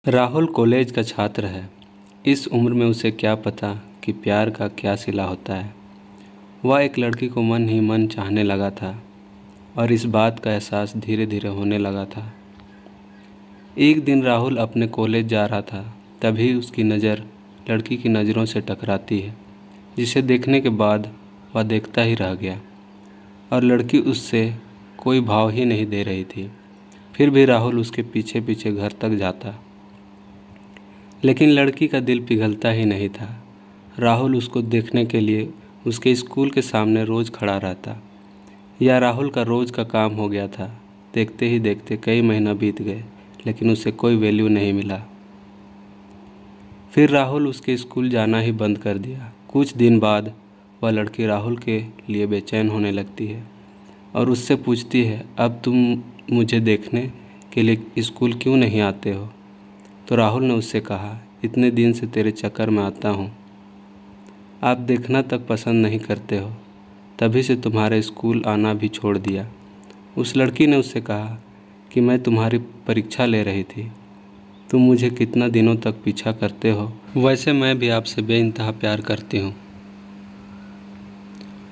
Rahul college का छात्र है। इस उम्र में उसे क्या पता कि प्यार का क्या सिला होता है। वह एक लड़की को मन ही मन चाहने लगा था और इस बात का एहसास धीरे धीरे होने लगा था। एक दिन राहुल अपने कॉलेज जा रहा था, तभी उसकी नज़र लड़की की नज़रों से टकराती है, जिसे देखने के बाद वह देखता ही रह गया और लड़की उससे कोई भाव ही नहीं दे रही थी। फिर भी राहुल उसके पीछे पीछे घर तक जाता, लेकिन लड़की का दिल पिघलता ही नहीं था। राहुल उसको देखने के लिए उसके स्कूल के सामने रोज़ खड़ा रहता। यह राहुल का रोज़ का काम हो गया था। देखते ही देखते कई महीना बीत गए, लेकिन उसे कोई वैल्यू नहीं मिला। फिर राहुल उसके स्कूल जाना ही बंद कर दिया। कुछ दिन बाद वह लड़की राहुल के लिए बेचैन होने लगती है और उससे पूछती है, अब तुम मुझे देखने के लिए स्कूल क्यों नहीं आते हो? तो राहुल ने उससे कहा, इतने दिन से तेरे चक्कर में आता हूँ, आप देखना तक पसंद नहीं करते हो, तभी से तुम्हारे स्कूल आना भी छोड़ दिया। उस लड़की ने उससे कहा कि मैं तुम्हारी परीक्षा ले रही थी, तुम मुझे कितना दिनों तक पीछा करते हो, वैसे मैं भी आपसे बेइंतहा प्यार करती हूँ।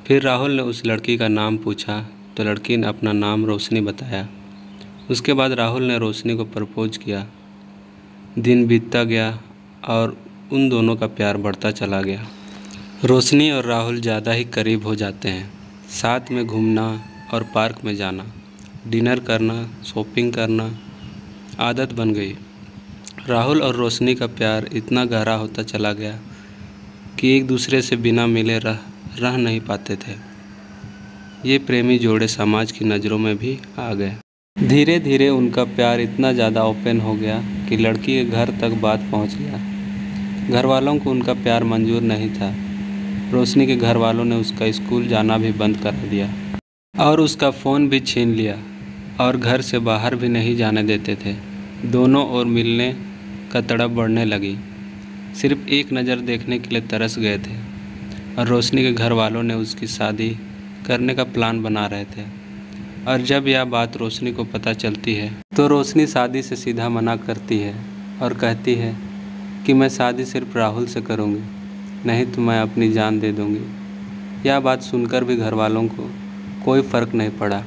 फिर राहुल ने उस लड़की का नाम पूछा तो लड़की ने अपना नाम रोशनी बताया। उसके बाद राहुल ने रोशनी को प्रपोज किया। दिन बीतता गया और उन दोनों का प्यार बढ़ता चला गया। रोशनी और राहुल ज़्यादा ही करीब हो जाते हैं। साथ में घूमना और पार्क में जाना, डिनर करना, शॉपिंग करना आदत बन गई। राहुल और रोशनी का प्यार इतना गहरा होता चला गया कि एक दूसरे से बिना मिले रह नहीं पाते थे। ये प्रेमी जोड़े समाज की नज़रों में भी आ गए। धीरे धीरे उनका प्यार इतना ज़्यादा ओपन हो गया कि लड़की के घर तक बात पहुंच गया। घर वालों को उनका प्यार मंजूर नहीं था। रोशनी के घर वालों ने उसका स्कूल जाना भी बंद कर दिया और उसका फ़ोन भी छीन लिया और घर से बाहर भी नहीं जाने देते थे। दोनों ओर मिलने का तड़प बढ़ने लगी। सिर्फ एक नज़र देखने के लिए तरस गए थे और रोशनी के घर वालों ने उसकी शादी करने का प्लान बना रहे थे। और जब यह बात रोशनी को पता चलती है तो रोशनी शादी से सीधा मना करती है और कहती है कि मैं शादी सिर्फ राहुल से करूँगी, नहीं तो मैं अपनी जान दे दूँगी। यह बात सुनकर भी घर वालों को कोई फ़र्क नहीं पड़ा।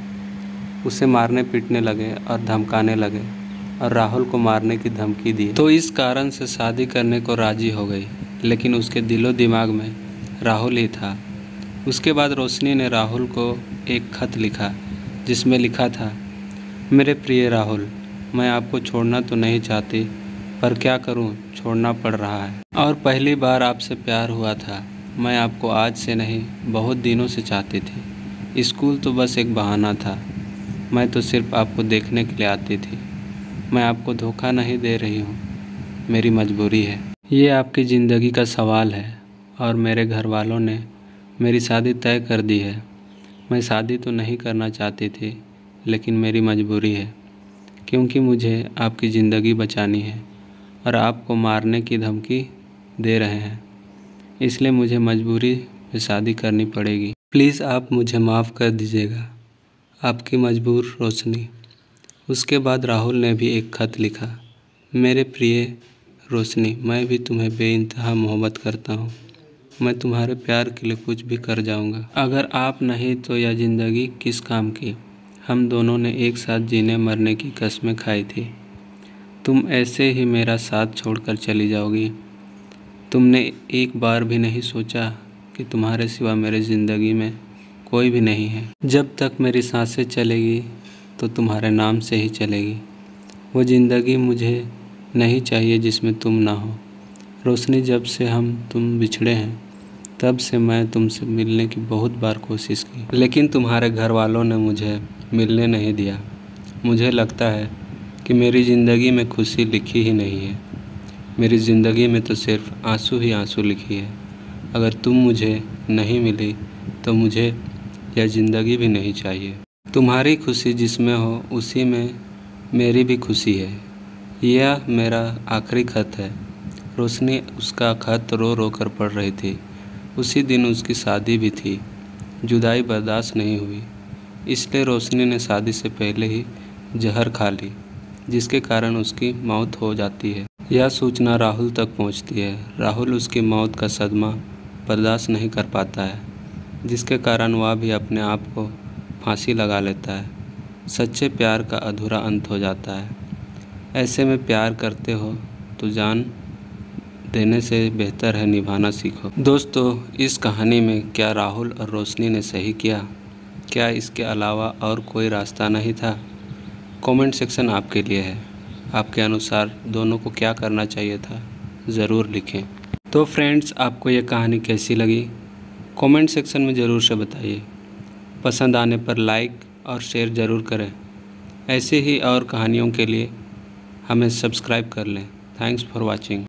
उसे मारने पीटने लगे और धमकाने लगे और राहुल को मारने की धमकी दी। तो इस कारण से शादी करने को राज़ी हो गई, लेकिन उसके दिलो दिमाग में राहुल ही था। उसके बाद रोशनी ने राहुल को एक खत लिखा, जिसमें लिखा था, मेरे प्रिय राहुल, मैं आपको छोड़ना तो नहीं चाहती, पर क्या करूं, छोड़ना पड़ रहा है। और पहली बार आपसे प्यार हुआ था। मैं आपको आज से नहीं, बहुत दिनों से चाहती थी। स्कूल तो बस एक बहाना था। मैं तो सिर्फ आपको देखने के लिए आती थी। मैं आपको धोखा नहीं दे रही हूँ, मेरी मजबूरी है। ये आपकी ज़िंदगी का सवाल है और मेरे घर वालों ने मेरी शादी तय कर दी है। मैं शादी तो नहीं करना चाहती थी, लेकिन मेरी मजबूरी है, क्योंकि मुझे आपकी ज़िंदगी बचानी है और आपको मारने की धमकी दे रहे हैं, इसलिए मुझे मजबूरी में शादी करनी पड़ेगी। प्लीज़ आप मुझे माफ़ कर दीजिएगा, आपकी मजबूर रोशनी। उसके बाद राहुल ने भी एक खत लिखा, मेरे प्रिय रोशनी, मैं भी तुम्हें बेइंतहा मोहब्बत करता हूँ। मैं तुम्हारे प्यार के लिए कुछ भी कर जाऊंगा। अगर आप नहीं तो यह ज़िंदगी किस काम की। हम दोनों ने एक साथ जीने मरने की कस्में खाई थी। तुम ऐसे ही मेरा साथ छोड़कर चली जाओगी। तुमने एक बार भी नहीं सोचा कि तुम्हारे सिवा मेरे ज़िंदगी में कोई भी नहीं है। जब तक मेरी सांसें चलेगी तो तुम्हारे नाम से ही चलेगी। वो ज़िंदगी मुझे नहीं चाहिए जिसमें तुम ना हो। रोशनी, जब से तुम बिछड़े हैं, तब से मैं तुमसे मिलने की बहुत बार कोशिश की, लेकिन तुम्हारे घर वालों ने मुझे मिलने नहीं दिया। मुझे लगता है कि मेरी ज़िंदगी में खुशी लिखी ही नहीं है। मेरी ज़िंदगी में तो सिर्फ आंसू ही आंसू लिखी है। अगर तुम मुझे नहीं मिली तो मुझे यह ज़िंदगी भी नहीं चाहिए। तुम्हारी खुशी जिसमें हो उसी में मेरी भी खुशी है। यह मेरा आखिरी खत है। रोशनी उसका खत रो रो कर पढ़ रही थी। उसी दिन उसकी शादी भी थी। जुदाई बर्दाश्त नहीं हुई, इसलिए रोशनी ने शादी से पहले ही जहर खा ली, जिसके कारण उसकी मौत हो जाती है। यह सूचना राहुल तक पहुंचती है। राहुल उसकी मौत का सदमा बर्दाश्त नहीं कर पाता है, जिसके कारण वह भी अपने आप को फांसी लगा लेता है। सच्चे प्यार का अधूरा अंत हो जाता है। ऐसे में प्यार करते हो तो जान देने से बेहतर है निभाना सीखो। दोस्तों, इस कहानी में क्या राहुल और रोशनी ने सही किया? क्या इसके अलावा और कोई रास्ता नहीं था? कमेंट सेक्शन आपके लिए है। आपके अनुसार दोनों को क्या करना चाहिए था, ज़रूर लिखें। तो फ्रेंड्स, आपको ये कहानी कैसी लगी? कमेंट सेक्शन में ज़रूर से बताइए। पसंद आने पर लाइक और शेयर ज़रूर करें। ऐसे ही और कहानियों के लिए हमें सब्सक्राइब कर लें। Thanks for watching.